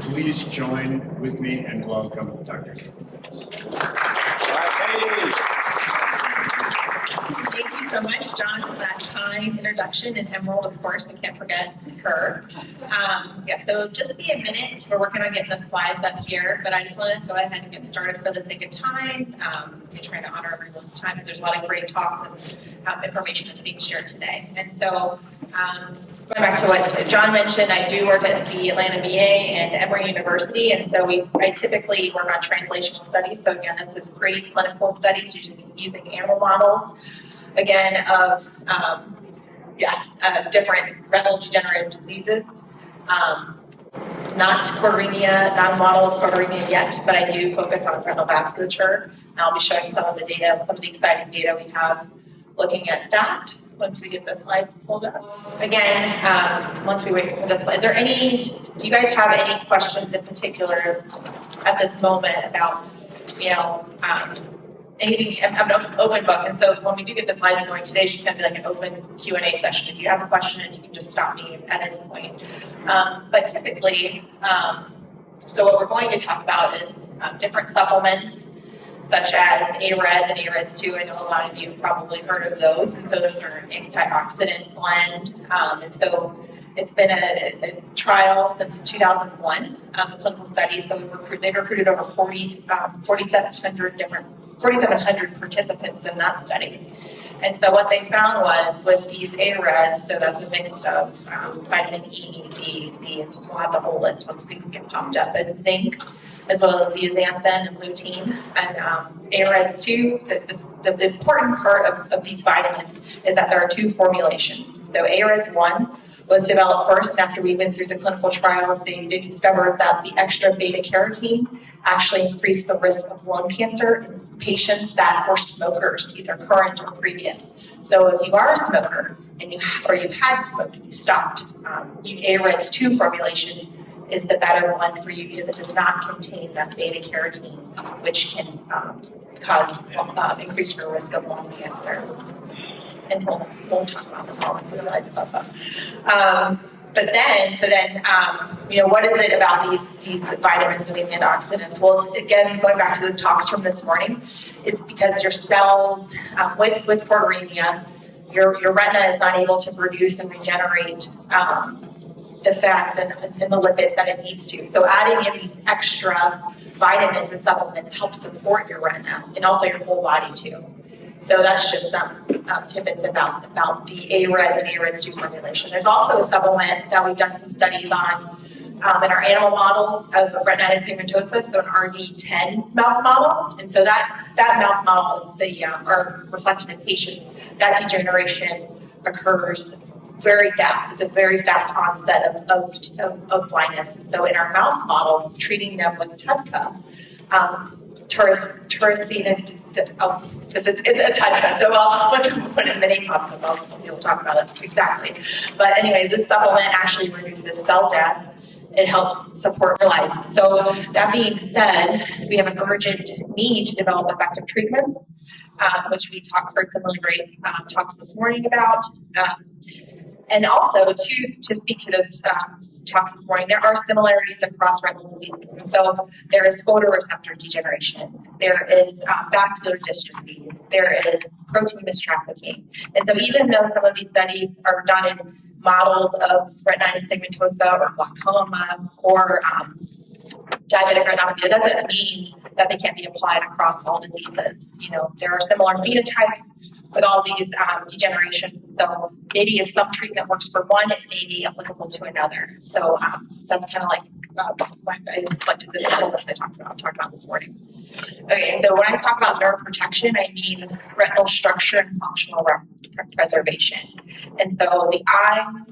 please join with me and welcome Dr. Bales. Thank you so much, John, for that kind introduction, and Emerald, of course, I can't forget her. So just be a minute. We're working on getting the slides up here, but I just want to go ahead and get started for the sake of time. We're trying to honor everyone's time, because there's a lot of great talks and information that's being shared today. And so going back to what John mentioned, I do work at the Atlanta VA and Emory University, and so I typically work on translational studies. So again, this is pre-clinical studies using animal models, again, of different retinal degenerative diseases. Not choroideremia, not a model of choroideremia yet, but I do focus on retinal vasculature, and I'll be showing some of the data, some of the exciting data we have looking at that once we get the slides pulled up. Again, once we wait for the slides, do you guys have any questions in particular at this moment about, anything? I'm an open book, and so when we do get the slides going, today's just going to be like an open Q&A session. If you have a question, you can just stop me at any point. But typically, so what we're going to talk about is different supplements, such as AREDS and AREDS2. I know a lot of you have probably heard of those, and so those are an antioxidant blend. And so it's been a trial since 2001, a clinical study. So they've recruited over 4,700 participants in that study. And so what they found was with these AREDs, so that's a mix of vitamin E, D, C, and we'll have the whole list once things get popped up, and zinc, as well as zeaxanthin and lutein. And AREDS2, the important part of these vitamins is that there are two formulations. So AREDS1 was developed first, and after we went through the clinical trials, they discovered that the extra beta-carotene actually increased the risk of lung cancer in patients that were smokers, either current or previous. So if you are a smoker and you had smoked and you stopped, the AREDS2 formulation is the better one for you, because it does not contain that beta-carotene, which can increase your risk of lung cancer. And we'll talk about this all once the slides pop up. But then, what is it about these vitamins and these antioxidants? Well, again, going back to those talks from this morning, it's because your cells, with choroideremia, your retina is not able to produce and regenerate the fats and the lipids that it needs to. So adding in these extra vitamins and supplements helps support your retina and also your whole body too. So that's just some tidbits about the AREDS and AREDS2 formulation. There's also a supplement that we've done some studies on in our animal models of retinitis pigmentosa, so an RD10 mouse model. And so that mouse model, are reflected in patients, that degeneration occurs very fast. It's a very fast onset of blindness. And so in our mouse model, treating them with TUDCA, it's a TUDCA, so I'll put in the name box, so we'll talk about it exactly. But anyways, this supplement actually reduces cell death. It helps support your life. So that being said, we have an urgent need to develop effective treatments, which we heard some really great talks this morning about. And also, to speak to those talks this morning, there are similarities across retinal diseases. And so there is photoreceptor degeneration, there is vascular dystrophy, there is protein mistrafficking. And so even though some of these studies are done in models of retinitis pigmentosa or glaucoma or diabetic retinopathy, it doesn't mean that they can't be applied across all diseases. There are similar phenotypes with all these degenerations. So maybe if some treatment works for one, it may be applicable to another. So that's kind of like why I selected this that I talked about this morning. Okay, so when I talk about nerve protection, I mean retinal structure and functional preservation. And so the eye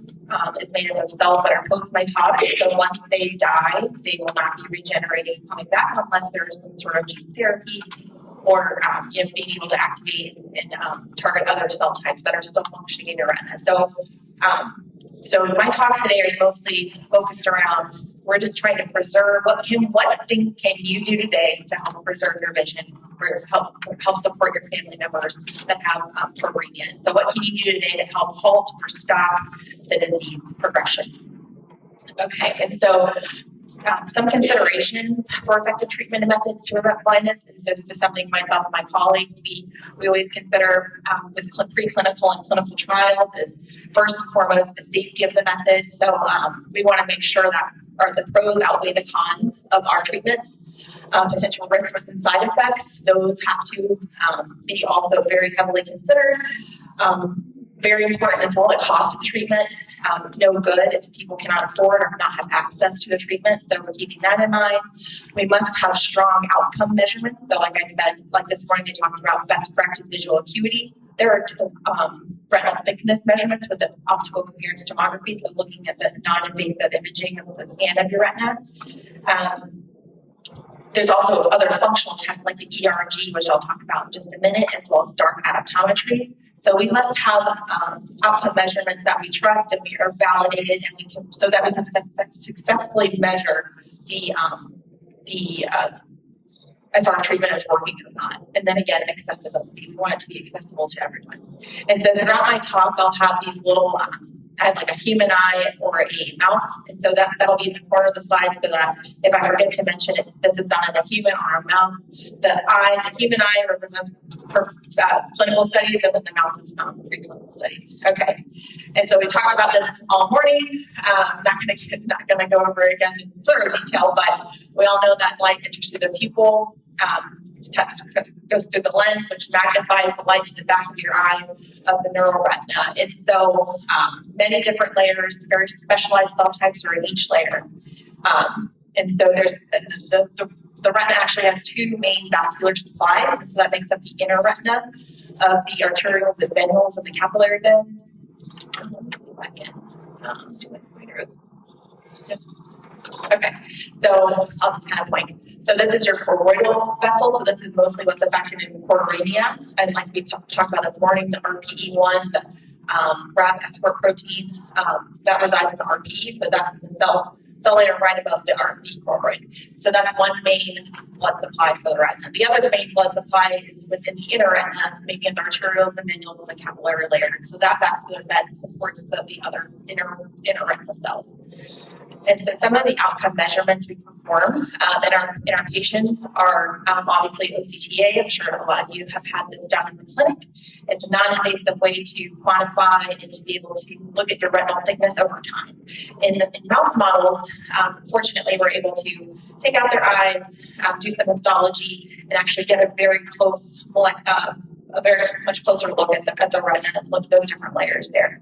is made up of cells that are post-mitotic. So once they die, they will not be regenerating and coming back unless there is some sort of gene therapy or being able to activate and target other cell types that are still functioning in your retina. So my talks today are mostly focused around, we're just trying to preserve what things can you do today to help preserve your vision or help support your family members that have choroideremia. So what can you do today to help halt or stop the disease progression? Okay, and so some considerations for effective treatment methods to prevent blindness. And so this is something myself and my colleagues, we always consider with preclinical and clinical trials is first and foremost the safety of the method. So we want to make sure that the pros outweigh the cons of our treatments. Potential risks and side effects, those have to be also very heavily considered. Very important as well, the cost of the treatment. It's no good if people cannot afford or not have access to the treatment, so we're keeping that in mind. We must have strong outcome measurements. So like I said, like this morning they talked about best corrected visual acuity. There are retinal thickness measurements with the optical coherence tomography, so looking at the non-invasive imaging of the scan of your retina. There's also other functional tests like the ERG, which I'll talk about in just a minute, as well as dark adaptometry. So we must have outcome measurements that we trust and we are validated, and we can so that we can successfully measure if our treatment is working or not. And then again, accessibility. We want it to be accessible to everyone. And so throughout my talk, I'll have these little. I have like a human eye or a mouse, and so that'll be in the corner of the slide so that if I forget to mention it, this is done in a human or a mouse. The human eye represents clinical studies, and then the mouse is preclinical studies. Okay, and so we talked about this all morning. Not gonna go over it again in thorough detail, but we all know that light enters through the pupil. Goes through the lens, which magnifies the light to the back of your eye of the neural retina. And so many different layers, very specialized cell types are in each layer. And so there's the retina actually has two main vascular supplies, and so that makes up the inner retina of the arterioles and venules of the capillary bed. Let me see if I can do my pointer. Okay, so I'll just kind of point. So this is your choroidal vessel. So this is mostly what's affected in choroideremia. And like we talked about this morning, the RPE1, the RAF escort protein, that resides in the RPE. So that's in the cell layer right above the choroid. So that's one main blood supply for the retina. The other main blood supply is within the inner retina, making it the arterioles and venules of the capillary layer. So that vascular bed supports the other inner retinal cells. And so some of the outcome measurements we perform in our patients are obviously OCTA. I'm sure a lot of you have had this done in the clinic. It's a non-invasive way to quantify and to be able to look at your retinal thickness over time. In mouse models, fortunately, we're able to take out their eyes, do some histology, and actually get a very close, a very much closer look at the retina and look at those different layers there.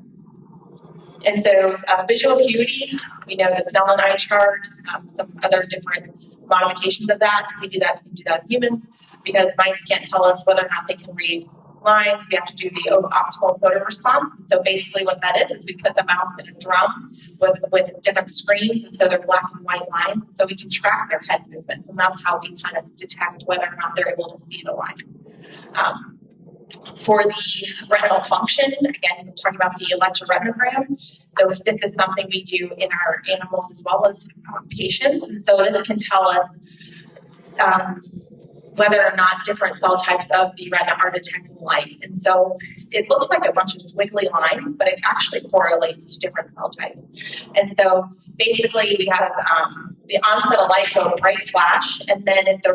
And so visual acuity, we know the Snellen eye chart, some other different modifications of that. We can do that in humans because mice can't tell us whether or not they can read lines. We have to do the optimal photo response. And so basically what that is we put the mouse in a drum with different screens, and so they're black and white lines, so we can track their head movements, and that's how we kind of detect whether or not they're able to see the lines. For the retinal function, again, we're talking about the electroretinogram. So this is something we do in our animals as well as patients. And so this can tell us whether or not different cell types of the retina are detecting light. And so it looks like a bunch of squiggly lines, but it actually correlates to different cell types. And so basically we have the onset of light, so a bright flash, and then if the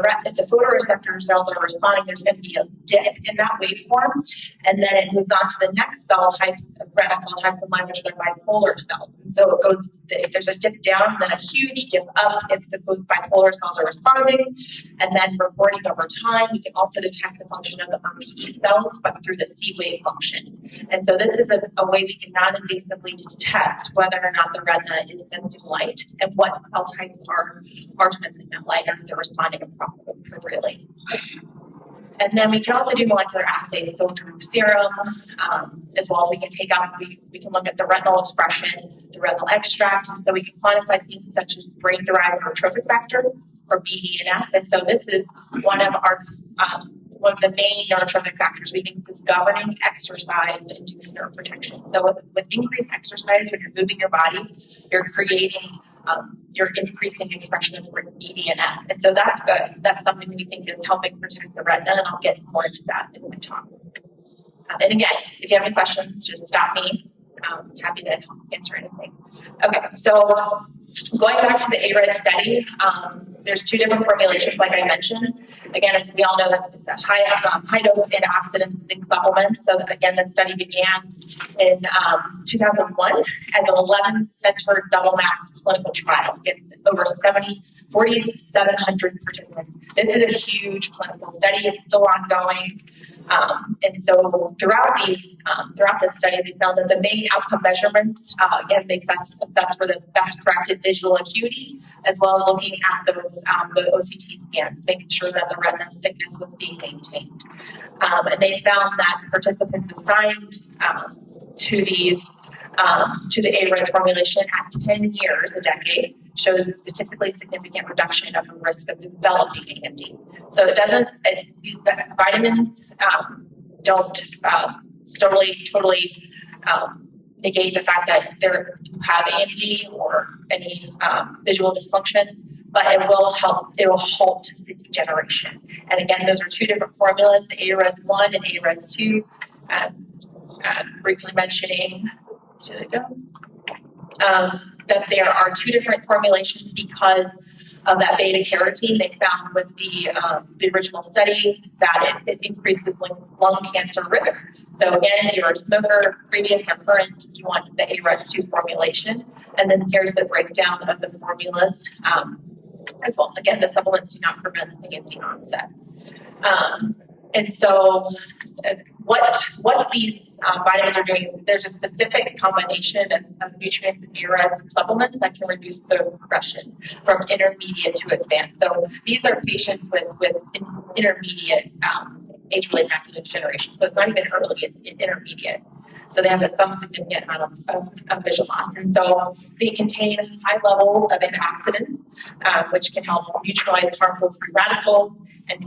photoreceptor cells are responding, there's going to be a dip in that waveform, and then it moves on to the next cell types, retina cell types in line, which are bipolar cells. And so it goes, if there's a dip down, and then a huge dip up if the both bipolar cells are responding, and then reporting over time, we can also detect the function of the RPE cells, but through the C wave function. And so this is a way we can non-invasively test whether or not the retina is sensing light and what cell types are sensing that light and if they're responding appropriately. And then we can also do molecular assays, so through serum, as well as we can take out, we can look at the retinal expression, the retinal extract, and so we can quantify things such as brain-derived neurotrophic factor, or BDNF. And so this is one of the main neurotrophic factors we think is governing exercise-induced neuroprotection. So with increased exercise, when you're moving your body, you're increasing expression of BDNF. And so that's good. That's something that we think is helping protect the retina, and I'll get more into that in my talk. And again, if you have any questions, just stop me. I'm happy to answer anything. Okay, so Going back to the ARED study, there's two different formulations, like I mentioned. Again, we all know that it's a high dose antioxidant zinc supplement. So again, the study began in 2001 as an 11-center double masked clinical trial. It's over 4,700 participants. This is a huge clinical study. It's still ongoing. And so throughout this study, they found that the main outcome measurements, again, they assess for the best corrected visual acuity, as well as looking at those the OCT scans, making sure that the retina thickness was being maintained. And they found that participants assigned to the AREDS formulation at 10 years, a decade, showed statistically significant reduction of the risk of developing AMD. So these vitamins don't totally negate the fact that you have AMD or any visual dysfunction, but it will halt the degeneration. And again, those are two different formulas, the AREDS 1 and AREDS 2. Briefly mentioning, that there are two different formulations because of that beta carotene. They found with the original study that it increases lung cancer risk. So again, if you're a smoker, previous or current, you want the AREDS 2 formulation. And then here's the breakdown of the formulas as well. Again, the supplements do not prevent the AMD onset. And so what these vitamins are doing is there's a specific combination of nutrients and AREDS supplements that can reduce the progression from intermediate to advanced. So these are patients with intermediate age-related macular degeneration. So it's not even early, it's intermediate. So they have some significant amount of visual loss. And so they contain high levels of antioxidants, which can help neutralize harmful free radicals, and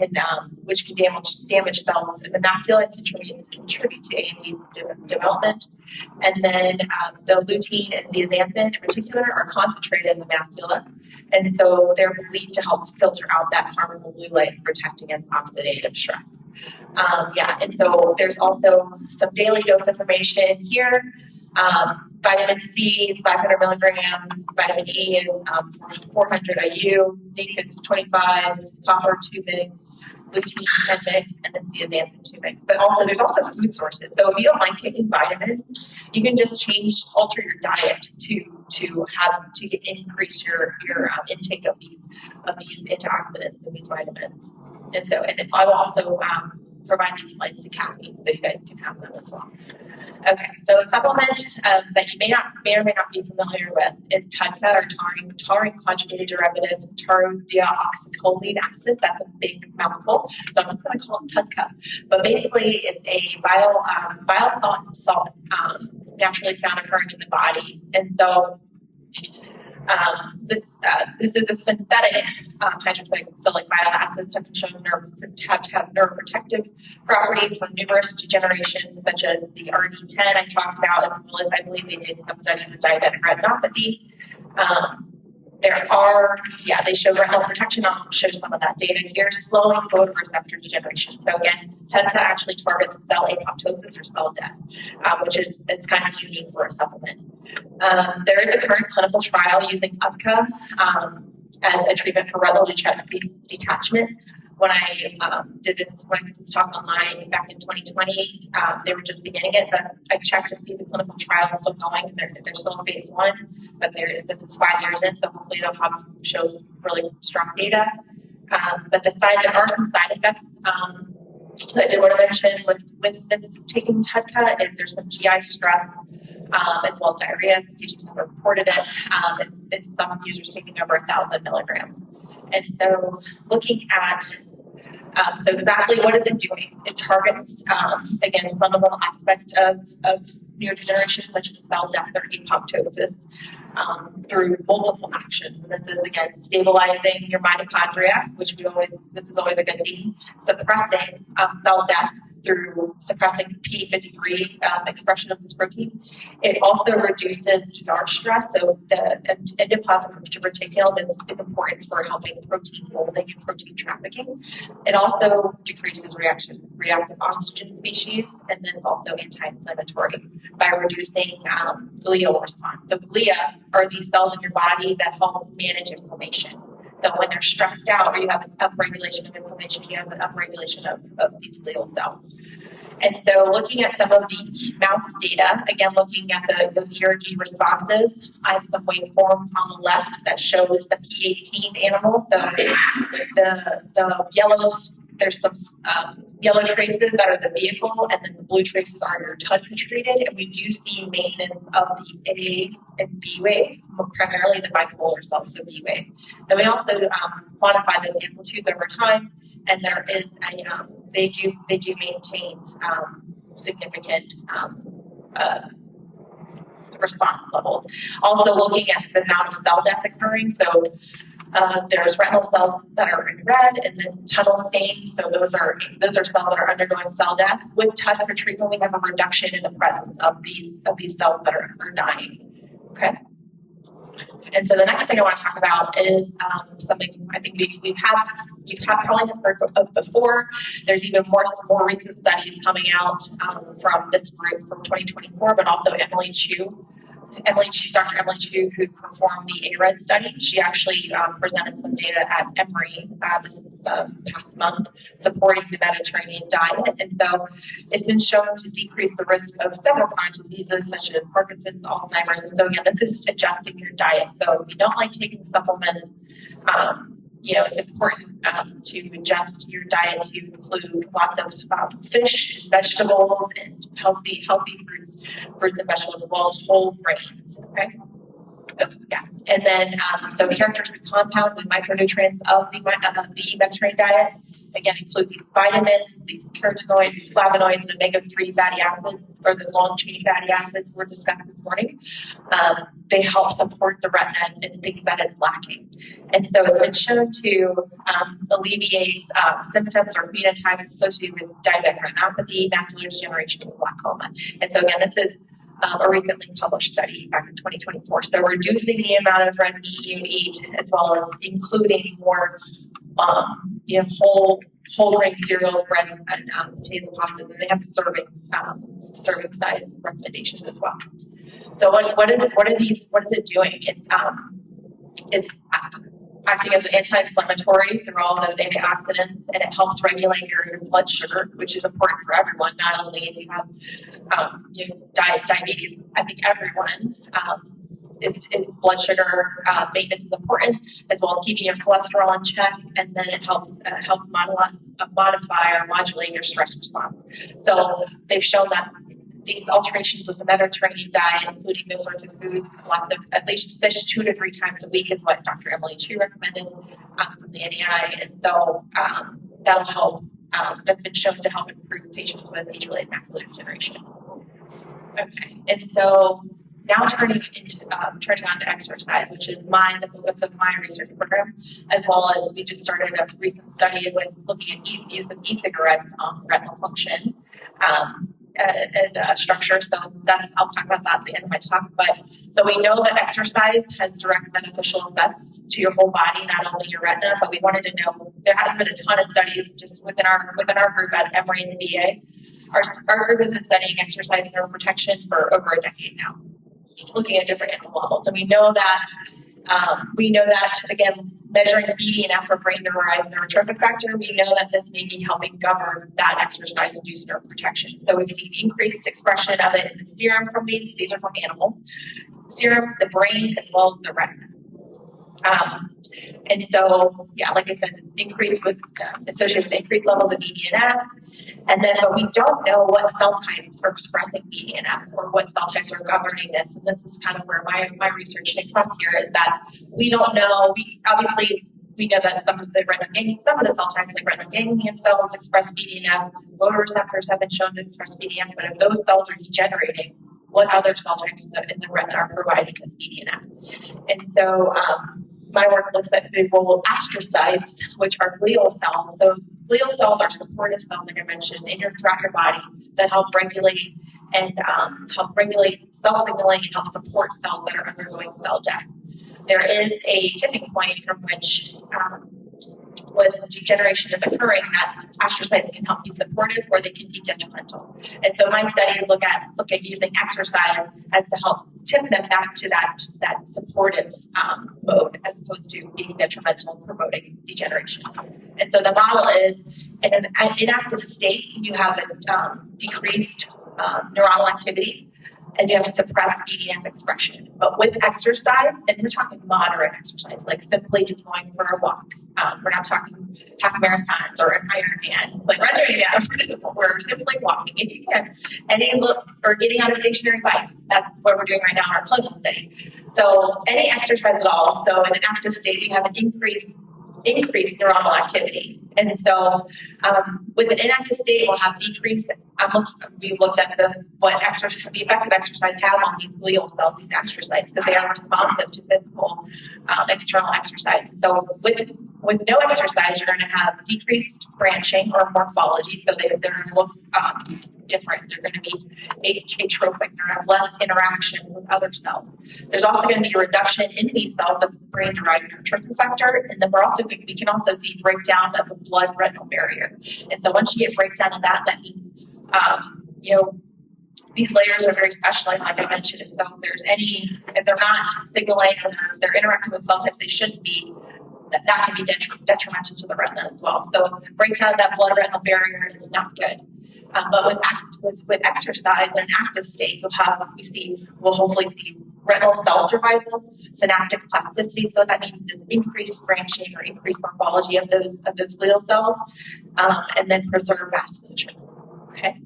which can damage cells in the macula and contribute to AMD development. And then the lutein and zeaxanthin in particular are concentrated in the macula. And so they're believed to help filter out that harmful blue light and protect against oxidative stress. And so there's also some daily dose information here. Vitamin C is 500 milligrams, vitamin E is 400 IU, zinc is 25, copper 2 mg, lutein 10 mg, and then zeaxanthin 2 mg. But also, there's also food sources. So if you don't like taking vitamins, you can just alter your diet to increase your intake of these antioxidants and these vitamins. And I will also provide these slides to Kathy so you guys can have them as well. Okay, so a supplement that you may or may not be familiar with is TUDCA, or taurine conjugated derivative pterodeoxycholine acid. That's a big mouthful, so I'm just going to call it TUDCA. But basically, it's a bile salt naturally found occurring in the body, and so this is a synthetic hydrophilic bile acids have been shown to have neuroprotective properties for numerous degenerations, such as the RD10 I talked about, as well as I believe they did some study of the diabetic retinopathy. They show retinal protection. I'll show some of that data here, slowing photoreceptor degeneration. So again, TUDCA actually targets cell apoptosis or cell death, which is kind of unique for a supplement. There is a current clinical trial using UPCA as a treatment for retinal detachment. When I did this talk online back in 2020, they were just beginning it, but I checked to see the clinical trial is still going. They're still in phase 1, but this is 5 years in, so hopefully they'll have shows really strong data. But there are some side effects that I did want to mention with this taking TUDCA is there's some GI stress as well as diarrhea. Patients have reported it, and some users taking over 1,000 milligrams. And so looking at, so exactly what is it doing? It targets, again, a fundamental aspect of neurodegeneration, such as cell death or apoptosis, through multiple actions. And this is, again, stabilizing your mitochondria, which this is always a good thing, suppressing cell death through suppressing P53 expression of this protein. It also reduces ER stress, so the endoplasmic reticulum is important for helping protein folding and protein trafficking. It also decreases reactive oxygen species, and then it's also anti-inflammatory by reducing glial response. So glia are these cells in your body that help manage inflammation. So when they're stressed out or you have an upregulation of inflammation, you have an upregulation of these glial cells. And so looking at some of the mouse data, again, looking at those ERG responses, I have some waveforms on the left that shows the P18 animal. So the yellows, there's some yellow traces that are the vehicle, and then the blue traces are your TUD treated. And we do see maintenance of the A and B wave, primarily the bipolar cells, so B wave. Then we also quantify those amplitudes over time, and there is they do maintain significant response levels. Also looking at the amount of cell death occurring, so there's retinal cells that are in red, and then tunnel stained. So those are cells that are undergoing cell death. With TUD for treatment, we have a reduction in the presence of these cells that are dying. Okay. And so the next thing I want to talk about is something I think you've probably heard of before. There's even more recent studies coming out from this group from 2024, but also Dr. Emily Chu, who performed the ARED study. She actually presented some data at Emory this past month supporting the Mediterranean diet. And so it's been shown to decrease the risk of several chronic diseases such as Parkinson's, Alzheimer's. And so again, this is adjusting your diet. So if you don't like taking supplements, it's important to adjust your diet to include lots of fish, vegetables, and healthy fruits and vegetables, as well as whole grains. Okay. Yeah. And then, so characteristic compounds and micronutrients of the Mediterranean diet, again, include these vitamins, these carotenoids, these flavonoids, and omega-3 fatty acids, or those long-chain fatty acids were discussed this morning. They help support the retina and things that it's lacking. And so it's been shown to alleviate symptoms or phenotypes associated with diabetic retinopathy, macular degeneration, and glaucoma. And so again, this is a recently published study back in 2024. So reducing the amount of red meat you eat, as well as including more whole grain cereals, breads, and potato pastas, and they have serving size recommendations as well. So what is it doing? It's acting as an anti-inflammatory through all those antioxidants, and it helps regulate your blood sugar, which is important for everyone, not only if you have diabetes. I think everyone is blood sugar maintenance is important, as well as keeping your cholesterol in check, and then it helps modify or modulate your stress response. So they've shown that these alterations with the Mediterranean diet, including those sorts of foods, lots of at least fish 2 to 3 times a week is what Dr. Emily Chu recommended from the NEI, and so that'll help. That's been shown to help improve patients with age-related macular degeneration. Okay, and so now turning on to exercise, which is the focus of my research program, as well as we just started a recent study with looking at the use of e-cigarettes on retinal function and structure. So I'll talk about that at the end of my talk. But so we know that exercise has direct beneficial effects to your whole body, not only your retina. But we wanted to know, there has been a ton of studies just within our group at Emory and the VA. Our group has been studying exercise neuroprotection for over a decade now, looking at different animal models. And we know that again, measuring BDNF or brain-derived neurotrophic factor, we know that this may be helping govern that exercise-induced neuroprotection. So we've seen increased expression of it in the serum from these are from animals, serum, the brain, as well as the retina. And so, yeah, like I said, it's increased associated with increased levels of BDNF. But we don't know what cell types are expressing BDNF or what cell types are governing this. And this is kind of where my research takes up here, is that we don't know. We know that some of the cell types like retinal ganglion cells express BDNF. Photoreceptors have been shown to express BDNF, but if those cells are degenerating, what other cell types in the retina are providing this BDNF? And so my work looks at the role of astrocytes, which are glial cells. So glial cells are supportive cells, like I mentioned, throughout your body that help regulate cell signaling and help support cells that are undergoing cell death. There is a tipping point from which when degeneration is occurring, that astrocytes can help be supportive or they can be detrimental. And so my studies look at using exercise as to help tip them back to that supportive mode as opposed to being detrimental, promoting degeneration. And so the model is in an inactive state, you have a decreased neuronal activity, and you have suppressed BDNF expression. But with exercise, and we're talking moderate exercise, like simply just going for a walk. We're not talking half marathons or an Ironman. Like we're not doing that. We're simply walking, if you can, or getting on a stationary bike. That's what we're doing right now in our clinical study. So any exercise at all. So in an active state, we have an increased neuronal activity. And so with an inactive state, we'll have decrease. We've looked at the effect of exercise have on these glial cells, these astrocytes, because they are responsive to physical external exercise. So with no exercise, you're going to have decreased branching or morphology. So they're going to look different. They're going to be atrophic. They're going to have less interaction with other cells. There's also going to be a reduction in these cells of brain-derived neurotrophic factor, and then we can also see breakdown of the blood-retinal barrier. And so once you get breakdown of that means these layers are very specialized, like I mentioned. And so if they're not signaling or they're interacting with cell types they shouldn't be, that can be detrimental to the retina as well. So breakdown of that blood-retinal barrier is not good. But with exercise in an active state, we'll hopefully see retinal cell survival, synaptic plasticity. So what that means is increased branching or increased morphology of those glial cells, and then preserve vasculature. Okay.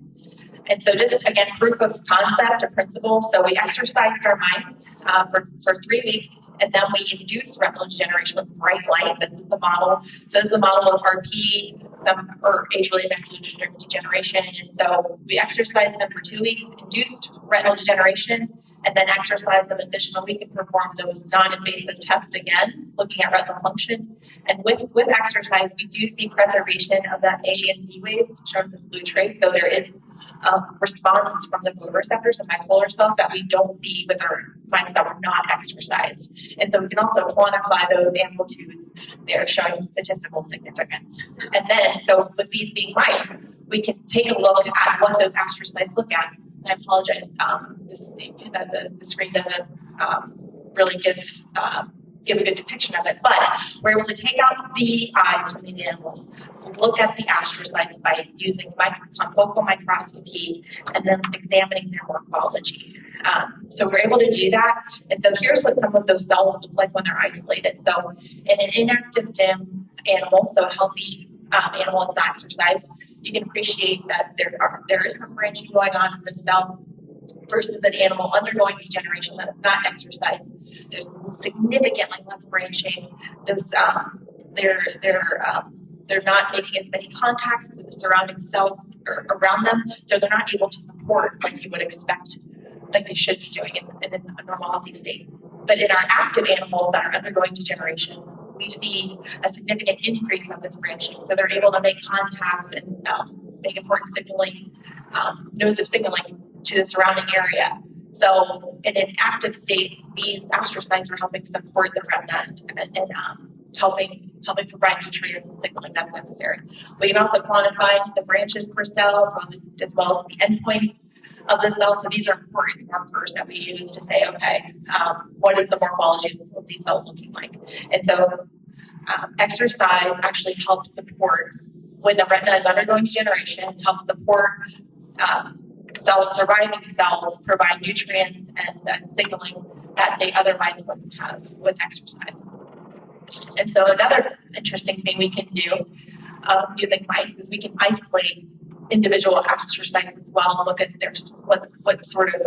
And so just, again, proof of concept or principle. So we exercised our mice for 3 weeks, and then we induced retinal degeneration with bright light. This is the model. So this is the model of RP, or age-related macular degeneration. And so we exercised them for 2 weeks, induced retinal degeneration, and then exercised an additional week and performed those non-invasive tests again, looking at retinal function. And with exercise, we do see preservation of that A and B wave, shown in this blue trace. So there is responses from the photoreceptors and bipolar cells that we don't see with our mice that were not exercised. And so we can also quantify those amplitudes. They're showing statistical significance. And then, so with these being mice, we can take a look at what those astrocytes look at. And I apologize, the screen doesn't really give a good depiction of it, but we're able to take out the eyes from the animals, look at the astrocytes by using confocal microscopy and then examining their morphology. So we're able to do that. And so here's what some of those cells look like when they're isolated. So in an inactive dim animal, so a healthy animal is not exercised, you can appreciate that there is some branching going on in the cell versus an animal undergoing degeneration that is not exercised. There's significantly less branching. They're not making as many contacts with the surrounding cells around them, so they're not able to support like you would expect, like they should be doing in a normal healthy state. But in our active animals that are undergoing degeneration, we see a significant increase of this branching. So they're able to make contacts and make important signaling, nodes of signaling to the surrounding area. So in an active state, these astrocytes are helping support the retina and helping provide nutrients and signaling that's necessary. We can also quantify the branches per cell as well as the endpoints of the cell. So these are important markers that we use to say, okay, what is the morphology of these cells looking like? And so exercise actually helps support, when the retina is undergoing degeneration, helps support surviving cells, provide nutrients and signaling that they otherwise wouldn't have with exercise. And so another interesting thing we can do using mice is we can isolate individual astrocytes as well and look at what sort of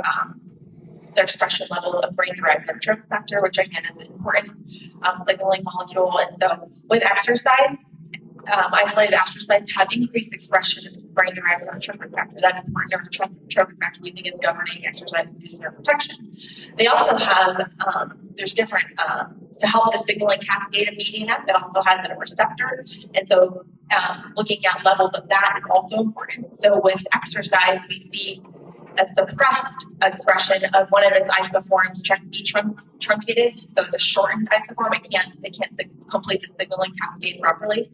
their expression levels of brain-derived neurotrophic factor, which again is an important signaling molecule. And so with exercise, isolated astrocytes have increased expression brain-derived neurotrophic factor, that important neurotrophic factor we think is governing exercise-induced neuroprotection. They also have, there's different, to help the signaling cascade of BDNF that also has a receptor. And so looking at levels of that is also important. So with exercise, we see a suppressed expression of one of its isoforms, truncated. So it's a shortened isoform. It can't complete the signaling cascade properly.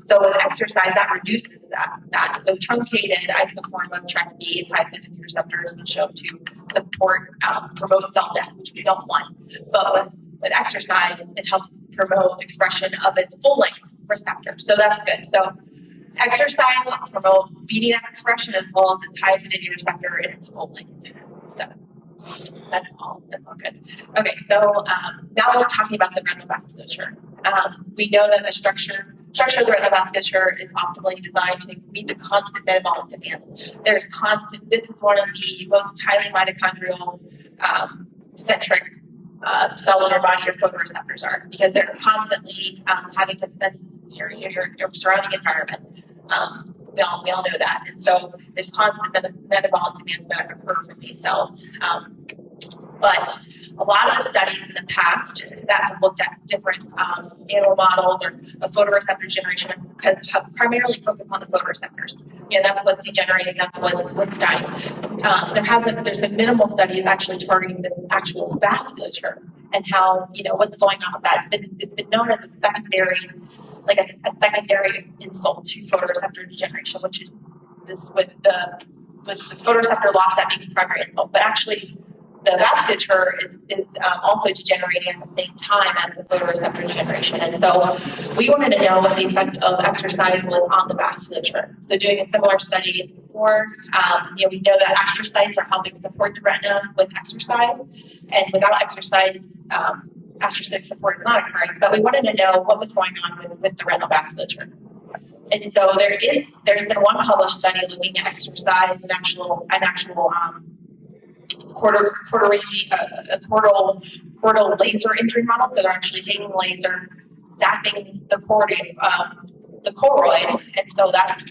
So with exercise, that reduces that. So truncated isoform of TrkB, its high affinity receptor, has been shown to promote cell death, which we don't want. But with exercise, it helps promote expression of its full-length receptor. So that's good. So exercise helps promote BDNF expression as well as its high affinity receptor and its full length. So that's all good. Okay, so now we're talking about the retinal vasculature. We know that the structure of the retinal vasculature is optimally designed to meet the constant metabolic demands. This is one of the most highly mitochondrial centric cells in our body, your photoreceptors are, because they're constantly having to sense your surrounding environment. We all know that. And so there's constant metabolic demands that occur from these cells. But a lot of the studies in the past that have looked at different animal models or of photoreceptor generation have primarily focused on the photoreceptors. That's what's degenerating, that's what's dying. There's been minimal studies actually targeting the actual vasculature and how, what's going on with that. It's been known as a secondary insult to photoreceptor degeneration, which is this with the photoreceptor loss that being the primary insult. But actually, the vasculature is also degenerating at the same time as the photoreceptor degeneration. And so we wanted to know what the effect of exercise was on the vasculature. So doing a similar study before, we know that astrocytes are helping support the retina with exercise. And without exercise, astrocytic support is not occurring. But we wanted to know what was going on with the retinal vasculature. And so there's been one published study looking at exercise and actual cortical laser injury model. So they're actually taking laser, zapping the choroid, and so that's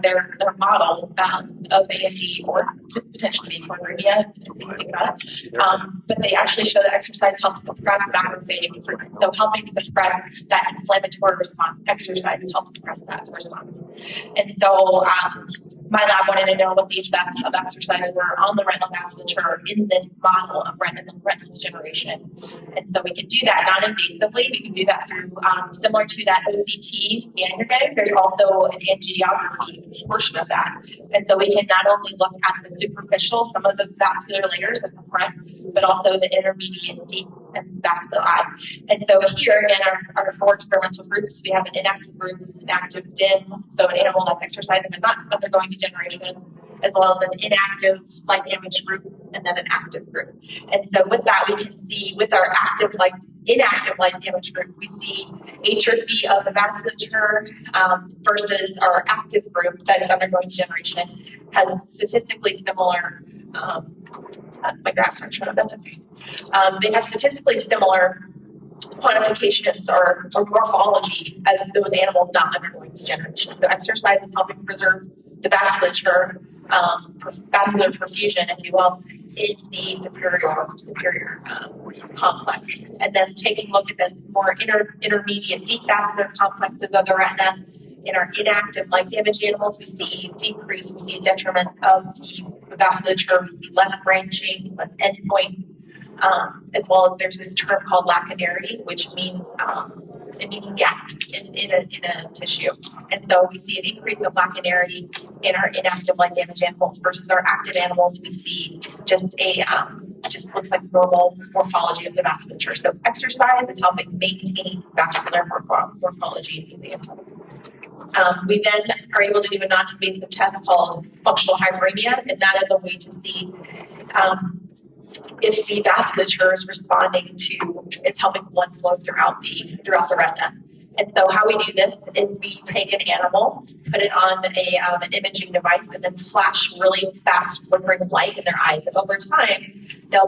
their model of AMD or potentially being choroideremia, if you think about it. But they actually show that exercise helps suppress macrophage recruitment. So helping suppress that inflammatory response, exercise helps suppress that response. And so my lab wanted to know what the effects of exercise were on the retinal vasculature in this model of retinal degeneration. And so we can do that non-invasively. We can do that through, similar to that OCT scan you're getting, there's also an angiography portion of that. And so we can not only look at the superficial, some of the vascular layers at the front, but also the intermediate and deep and back of the eye. And so here, again, our 4 experimental groups, we have an inactive group, an active DIM, so an animal that's exercising but not undergoing degeneration, as well as an inactive light damage group, and then an active group. And so with that, we can see with our inactive light damage group, we see atrophy of the vasculature versus our active group that is undergoing degeneration has statistically similar, my graphs aren't showing up, that's okay. They have statistically similar quantifications or morphology as those animals not undergoing degeneration. So exercise is helping preserve the vasculature, vascular perfusion, if you will, in the superior complex. And then taking a look at the more intermediate deep vascular complexes of the retina, in our inactive light damage animals, we see decrease, we see a detriment of the vasculature, we see less branching, less endpoints, as well as there's this term called lacunarity, which means it means gaps in a tissue. And so we see an increase of lacunarity in our inactive light damage animals versus our active animals. We see just just looks like normal morphology of the vasculature. So exercise is helping maintain vascular morphology in these animals. We then are able to do a non-invasive test called functional hyperemia, and that is a way to see if the vasculature is responding to, is helping blood flow throughout the retina. And so how we do this is we take an animal, put it on an imaging device, and then flash really fast flickering light in their eyes. And over time, the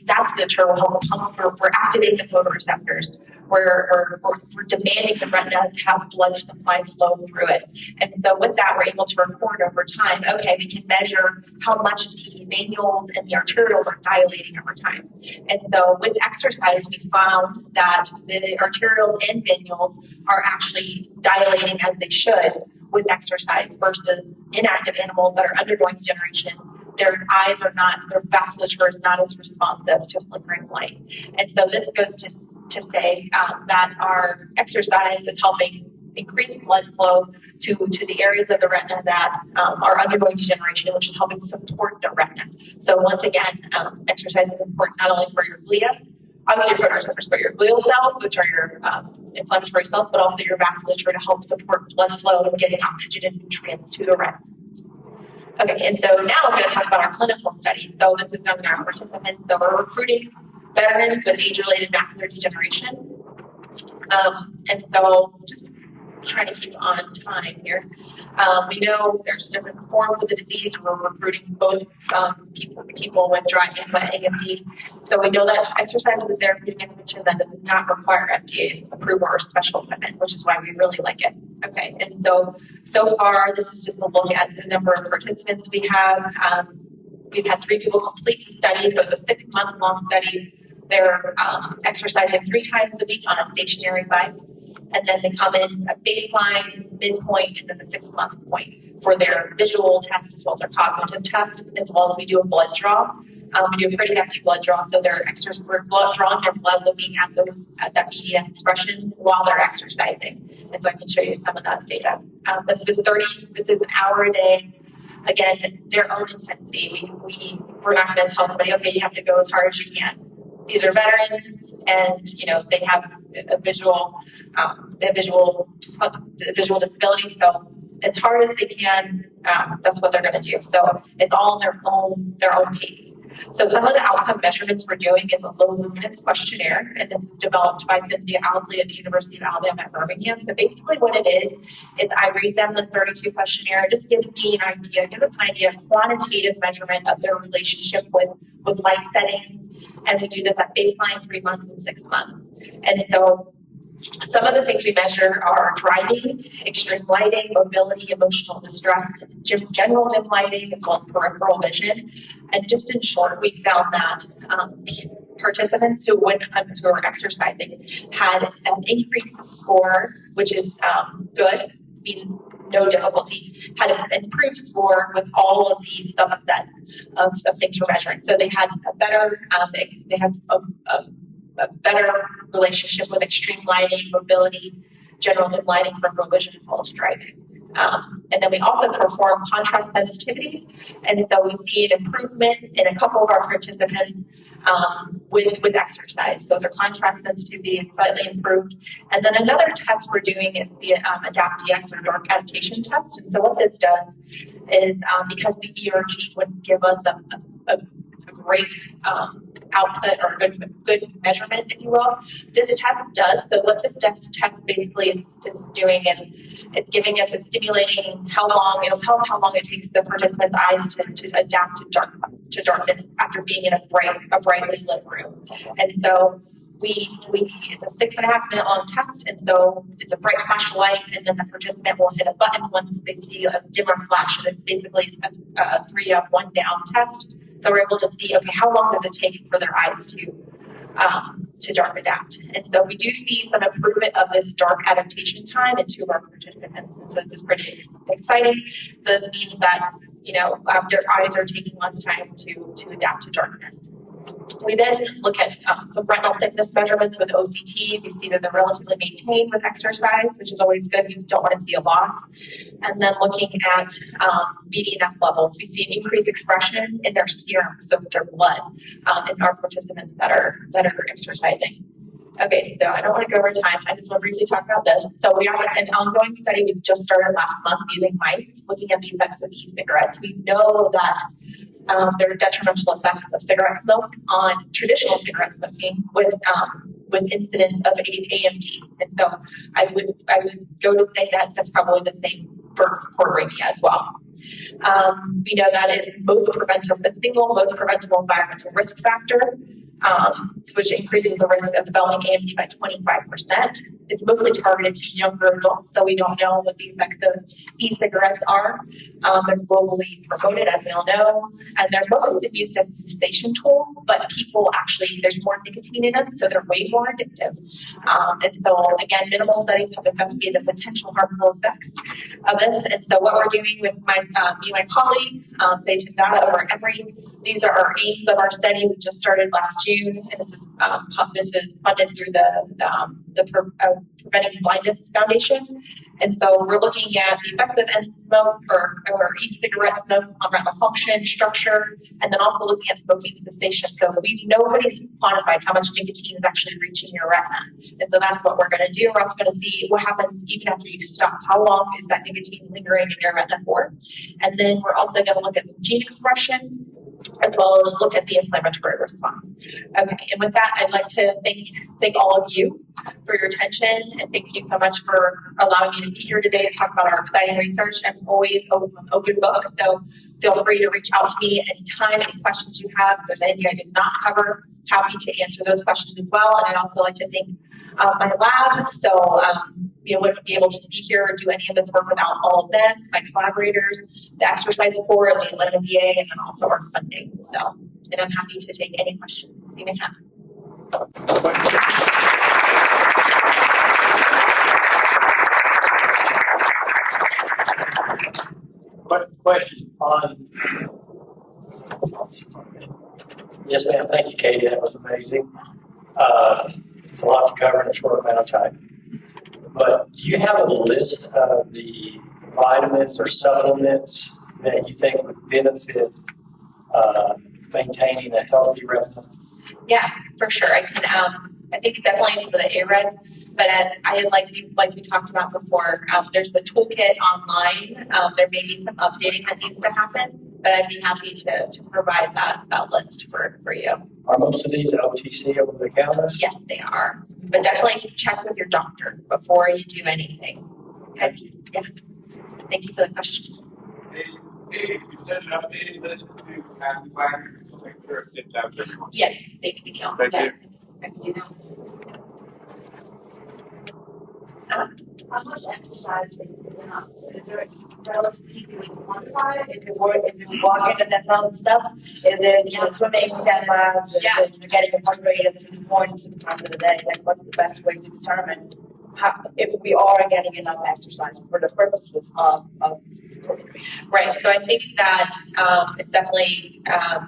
vasculature will help pump, we're activating the photoreceptors. we're demanding the retina to have blood supply flow through it. And so with that, we're able to record over time, okay, we can measure how much the venules and the arterioles are dilating over time. And so with exercise, we found that the arterioles and venules are actually dilating as they should with exercise versus inactive animals that are undergoing degeneration. Their eyes are not, their vasculature is not as responsive to flickering light. And so this goes to say that our exercise is helping increase blood flow to the areas of the retina that are undergoing degeneration, which is helping support the retina. So once again, exercise is important not only for your glia, obviously your photoreceptors, but your glial cells, which are your inflammatory cells, but also your vasculature to help support blood flow and getting oxygen and nutrients to the retina. Okay, and so now I'm going to talk about our clinical study. So this is done in our participants. So we're recruiting veterans with age-related macular degeneration. And so just trying to keep on time here. We know there's different forms of the disease. We're recruiting both people with dry and wet AMD. So we know that exercise is a therapeutic intervention that does not require FDA's approval or special equipment, which is why we really like it. Okay, and so far, this is just a look at the number of participants we have. We've had 3 people complete the study, so it's a 6-month long study. They're exercising 3 times a week on a stationary bike. And then they come in at baseline, midpoint, and then the 6-month point for their visual test as well as their cognitive test, as well as we do a blood draw. We do a pretty hefty blood draw, so we're drawing their blood, looking at that media expression while they're exercising. And so I can show you some of that data. But this is an hour a day. Again, their own intensity. We're not going to tell somebody, okay, you have to go as hard as you can. These are veterans, and they have a visual disability. So as hard as they can, that's what they're going to do. So it's all in their own pace. So some of the outcome measurements we're doing is a low luminance questionnaire, and this is developed by Cynthia Owsley at the University of Alabama at Birmingham. So basically what it is I read them this 32 questionnaire. It just gives me an idea, gives us an idea of quantitative measurement of their relationship with light settings. And we do this at baseline, 3 months, and 6 months. And so some of the things we measure are driving, extreme lighting, mobility, emotional distress, general dim lighting, as well as peripheral vision. And just in short, we found that participants who are exercising had an increased score, which is good, means no difficulty, had an improved score with all of these subsets of things we're measuring. So they had a better, they have a better relationship with extreme lighting, mobility, general dim lighting, peripheral vision, as well as driving. And then we also perform contrast sensitivity. And so we see an improvement in a couple of our participants with exercise. So their contrast sensitivity is slightly improved. And then another test we're doing is the ADAPT-DX or dark adaptation test. And so what this does is because the ERG wouldn't give us a great output or good measurement, if you will, this test does. So what this test basically is doing is it's giving us, it's stimulating how long, it'll tell us how long it takes the participant's eyes to adapt to darkness after being in a brightly lit room. And so it's a 6.5 minute long test, and so it's a bright flash of light, and then the participant will hit a button once they see a dimmer flash, and it's basically a 3 up, 1 down test. So we're able to see, okay, how long does it take for their eyes to dark adapt? And so we do see some improvement of this dark adaptation time in 2 of our participants. And so this is pretty exciting. So this means that, their eyes are taking less time to adapt to darkness. We then look at some retinal thickness measurements with OCT. We see that they're relatively maintained with exercise, which is always good. You don't want to see a loss. And then looking at BDNF levels, we see an increased expression in their serum, so their blood, in our participants that are exercising. Okay, so I don't want to go over time. I just want to briefly talk about this. So we have an ongoing study we just started last month using mice, looking at the effects of e-cigarettes. We know that there are detrimental effects of cigarette smoke on traditional cigarette smoking with incidence of AMD. And so I would go to say that that's probably the same for choroideremia as well. We know that it's the single most preventable environmental risk factor which increases the risk of developing AMD by 25%. It's mostly targeted to younger adults, so we don't know what the effects of e-cigarettes are. They're globally promoted, as we all know, and they're mostly been used as a cessation tool, but people actually, there's more nicotine in them, so they're way more addictive. And so, again, minimal studies have investigated the potential harmful effects of this. And so what we're doing with me and my colleague, Say Tandata over at Emory, these are our aims of our study. We just started last June, and this is funded through the Preventing Blindness Foundation. And so we're looking at the effects of smoke or e-cigarette smoke on retinal function, structure, and then also looking at smoking cessation. So nobody's quantified how much nicotine is actually reaching your retina. And so that's what we're going to do. We're also going to see what happens even after you stop. How long is that nicotine lingering in your retina for? And then we're also going to look at some gene expression, as well as look at the inflammatory response. Okay, and with that, I'd like to thank all of you for your attention, and thank you so much for allowing me to be here today to talk about our exciting research. I'm always open book, so feel free to reach out to me anytime, any questions you have. If there's anything I did not cover, happy to answer those questions as well. And I'd also like to thank my lab. So wouldn't be able to be here or do any of this work without all of them, my collaborators, the exercise support, the Atlanta VA, and then also our funding. So, and I'm happy to take any questions you may have. Question on. Yes, ma'am. Thank you, Katie. That was amazing. It's a lot to cover in a short amount of time. But do you have a list of the vitamins or supplements that you think would benefit maintaining a healthy retina? Yeah, for sure. I can. I think definitely some of the AREDs, but like we talked about before. There's the toolkit online. There may be some updating that needs to happen, but I'd be happy to provide that list for you. Are most of these OTC over the counter? Yes, they are. But definitely check with your doctor before you do anything. Okay? Thank you. Yeah. Thank you for the question. Hey, you said an updated list to have the Wagner, so make sure it gets out to everyone. Yes, thank you. Thank you. I can do that. How much exercise is enough? Is there a relatively easy way to quantify it? Is it walking the 10,000 steps? Is it swimming 10 miles? Is it getting your heart rate as more than 2 times in a day? Like, what's the best way to determine if we are getting enough exercise for the purposes of Right. So I think that it's definitely I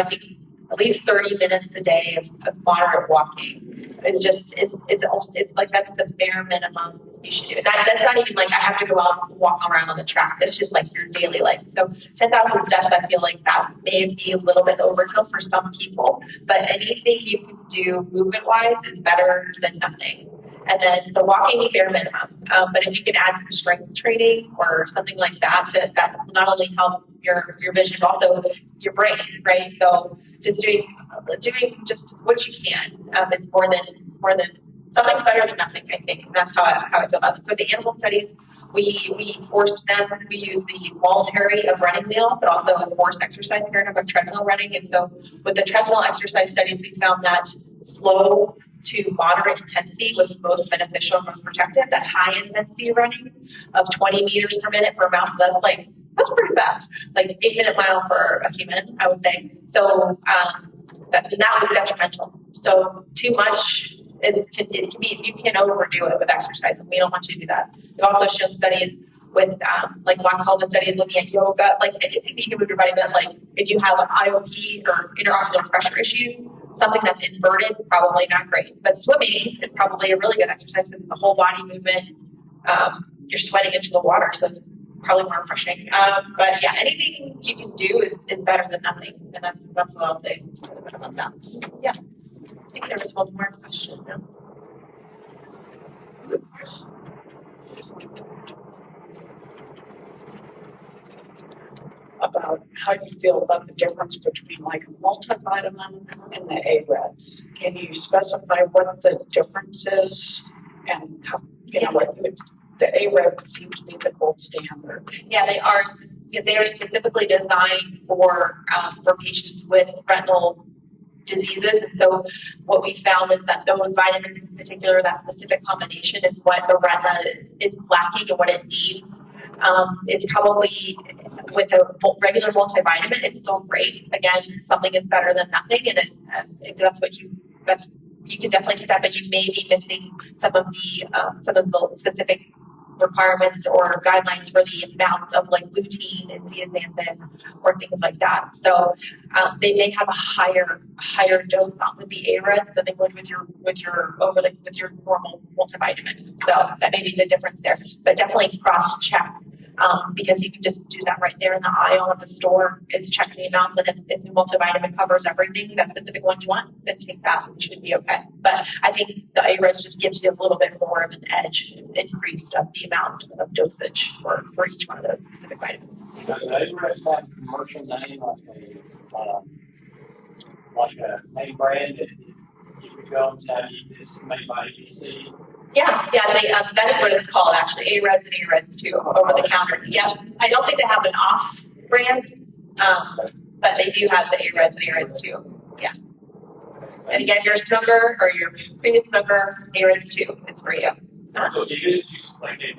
think at least 30 minutes a day of moderate walking is just it's like that's the bare minimum you should do. And that's not even like I have to go out and walk around on the track. That's just like your daily life. So 10,000 steps, I feel like that may be a little bit overkill for some people, but anything you can do movement wise is better than nothing. And then, so walking bare minimum. But if you can add some strength training or something like that, that will not only help your vision, but also your brain, right? So just doing just what you can is more than something's better than nothing. I think and that's how I feel about it. For the animal studies, we force them. We use the voluntary of running wheel, but also a forced exercise paradigm of treadmill running. And so with the treadmill exercise studies, we found that slow to moderate intensity was most beneficial and most protective. That high intensity running of 20 meters per minute for a mouse, so that's pretty fast, like 8-minute mile for a human, I would say. So that was detrimental. So too much you can overdo it with exercise, and we don't want you to do that. We've also shown studies with like glaucoma studies looking at yoga, like anything that you can move your body, but like if you have an IOP or intraocular pressure issues, something that's inverted, probably not great. But swimming is probably a really good exercise because it's a whole body movement. You're sweating into the water, so it's probably more refreshing. But yeah, anything you can do is better than nothing, and that's what I'll say about that. Yeah, I think there was one more question. No? about how you feel about the difference between like a multivitamin and the AREDs. Can you specify what the difference is and how, what the ARED seems to be the gold standard? Yeah, they are, because they are specifically designed for patients with retinal diseases. And so what we found is that those vitamins in particular, that specific combination is what the retina is lacking and what it needs. It's probably with a regular multivitamin, it's still great. Again, something is better than nothing, and if that's what you can definitely take that, but you may be missing some of the specific requirements or guidelines for the amounts of like lutein and zeaxanthin or things like that. So they may have a higher dose on with the AREDs than they would with your normal multivitamin. So that may be the difference there. But definitely cross check. Because you can just do that right there in the aisle at the store is check the amounts, and if the multivitamin covers everything, that specific one you want, then take that. It should be okay. But I think the AREDs just gives you a little bit more of an edge, increased of the amount of dosage for each one of those specific vitamins. Does AREDs have a commercial name like a name brand that you could go and tell you this is made by ABC? Yeah, that is what it's called actually. AREDs and AREDs too, over the counter. Yeah, I don't think they have an off brand, but they do have the AREDs and AREDs too. Yeah. And again, if you're a smoker or you're a previous smoker, AREDs too, it's for you. So even if you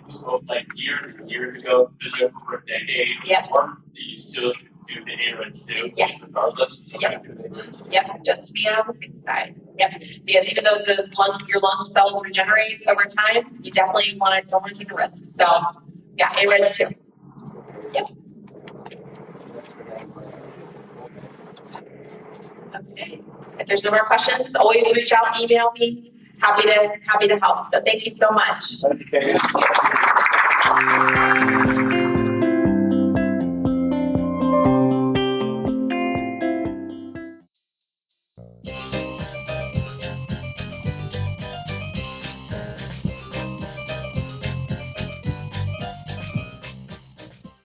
smoked like years and years ago, like over a decade, Yep. or you still should do the AREDs too, Yes. regardless. Yep, just to be on the safe side. Yep, because even though your lung cells regenerate over time, you definitely don't want to take a risk. So, yeah, AREDs too. Yep. Okay. If there's no more questions, always reach out, email me. Happy to help. So thank you so much. Thank you, Katie.